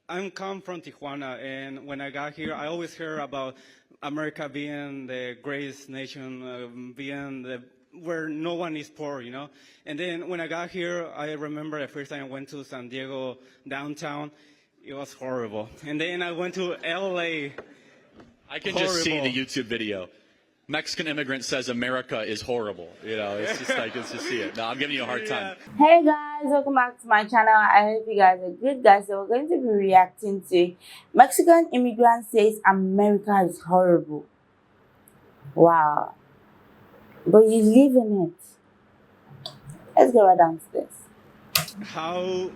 I'm come from Tijuana, and when I got here, I always hear about America being the greatest nation, being the where no one is poor, you know. And then when I got here, I remember the first time I went to San Diego downtown, it was horrible. And then I went to LA. I can just see the YouTube video. Mexican immigrant says America is horrible. You know, it's just like, it's just see it. No, I'm giving you a hard time. Hey guys, welcome back to my channel. I hope you guys are good, guys. So we're going to be reacting to Mexican immigrant says America is horrible. Wow. But you live in it. Let's go right down to this. How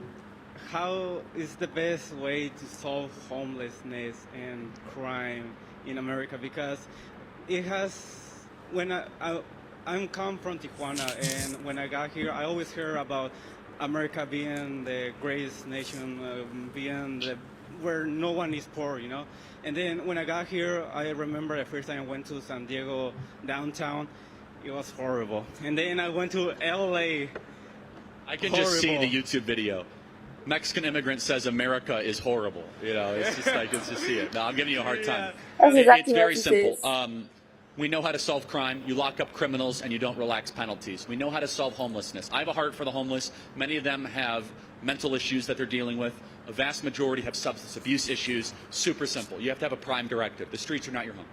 is the best way to solve homelessness and crime in America? Because it has, I'm come from Tijuana, and when I got here, I always hear about America being the greatest nation, being the where no one is poor, you know. And then when I got here, I remember the first time I went to San Diego downtown, it was horrible. And then I went to LA. I can just see the YouTube video. Mexican immigrant says America is horrible. You know, it's just like, it's just see it. No, I'm giving you a hard time. That's exactly it's very simple. We know how to solve crime. You lock up criminals and you don't relax penalties. We know how to solve homelessness. I have a heart for the homeless. Many of them have mental issues that they're dealing with. A vast majority have substance abuse issues. Super simple. You have to have a prime directive. The streets are not your home.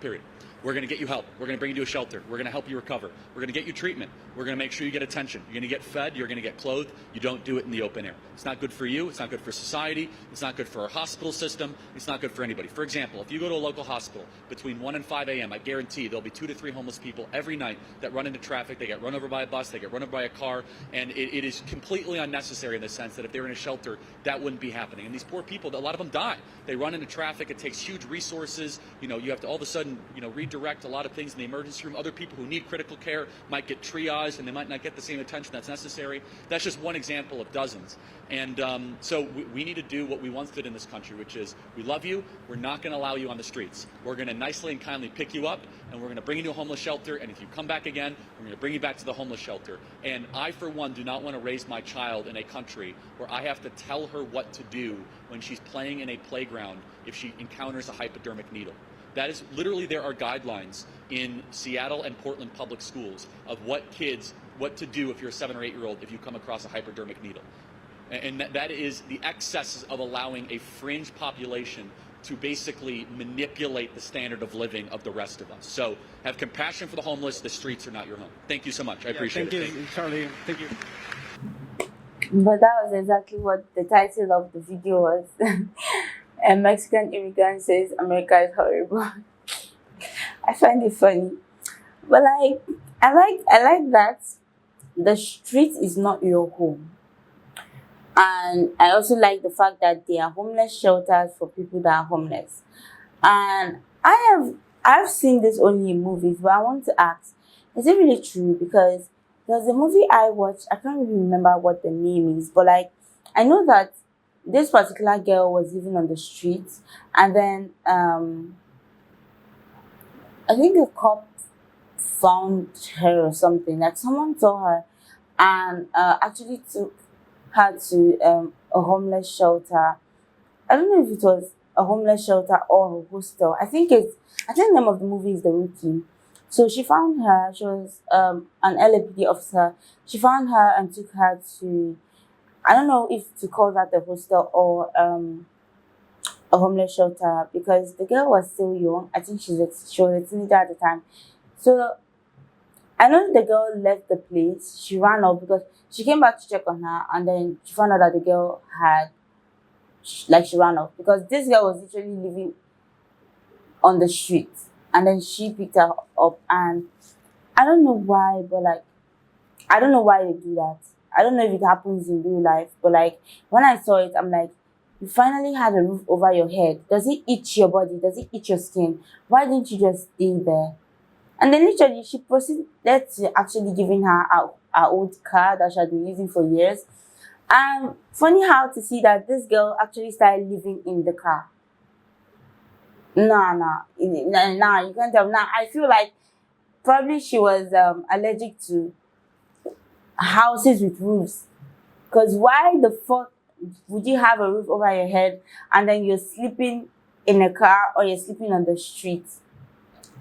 Period. We're going to get you help. We're going to bring you to a shelter. We're going to help you recover. We're going to get you treatment. We're going to make sure you get attention. You're going to get fed. You're going to get clothed. You don't do it in the open air. It's not good for you. It's not good for society. It's not good for our hospital system. It's not good for anybody. For example, if you go to a local hospital between 1 and 5 a.m., I guarantee there'll be 2 to 3 homeless people every night that run into traffic. They get run over by a bus. They get run over by a car. And it is completely unnecessary in the sense that if they were in a shelter, that wouldn't be happening. And these poor people, a lot of them die. They run into traffic. It takes huge resources. You know, you have to all of a sudden, redirect a lot of things in the emergency room. Other people who need critical care might get triaged and they might not get the same attention that's necessary. That's just one example of dozens. And so we need to do what we once did in this country, which is we love you. We're not going to allow you on the streets. We're going to nicely and kindly pick you up and we're going to bring you to a homeless shelter. And if you come back again, we're going to bring you back to the homeless shelter. And I, for one, do not want to raise my child in a country where I have to tell her what to do when she's playing in a playground if she encounters a hypodermic needle. That is literally, there are guidelines in Seattle and Portland public schools of what to do if you're a 7 or 8-year-old if you come across a hypodermic needle. And that is the excesses of allowing a fringe population to basically manipulate the standard of living of the rest of us. So have compassion for the homeless. The streets are not your home. Thank you so much. I appreciate it. Thank you, Charlie. Thank you. But that was exactly what the title of the video was. A Mexican immigrant says America is horrible. I find it funny. But I like that the street is not your home. And I also like the fact that there are homeless shelters for people that are homeless. And I've seen this only in movies, but I want to ask, is it really true? Because there's a movie I watched, I can't really remember what the name is, but like I know that this particular girl was living on the streets, and then I think a cop found her or something. Like someone saw her and actually took her to a homeless shelter. I don't know if it was a homeless shelter or a hostel. I think the name of the movie is The Rookie. So she found her. She was an LAPD officer. She found her and took her to, I don't know if to call that a hostel or a homeless shelter, because the girl was still young. I think she was a teenager at the time. So I know the girl left the place. She ran off because she came back to check on her, and then she found out that the girl had, she ran off because this girl was literally living on the street, and then she picked her up. And I don't know why, but like, I don't know why they do that. I don't know if it happens in real life, but like when I saw it, I'm like, you finally had a roof over your head. Does it itch your body? Does it itch your skin? Why didn't you just stay there? And then literally she proceeded to actually giving her our old car that she had been using for years. And funny how to see that this girl actually started living in the car. Nah, you can't tell. Nah, I feel like probably she was allergic to houses with roofs. Because why the fuck would you have a roof over your head and then you're sleeping in a car or you're sleeping on the street?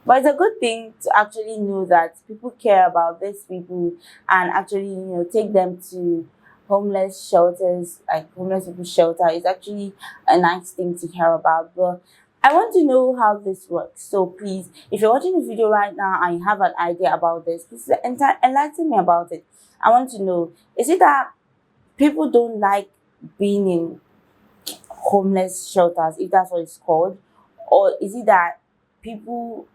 But it's a good thing to actually know that people care about these people and actually, take them to homeless shelters, like homeless people shelter. Is actually a nice thing to hear about. But I want to know how this works. So please, if you're watching the video right now and you have an idea about this, please enlighten me about it. I want to know, is it that people don't like being in homeless shelters, if that's what it's called, or is it that people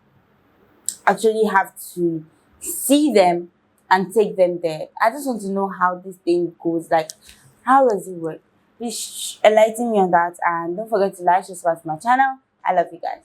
actually have to see them and take them there? I just want to know how this thing goes. Like, how does it work? Please enlighten me on that, and don't forget to like, subscribe to my channel. I love you guys.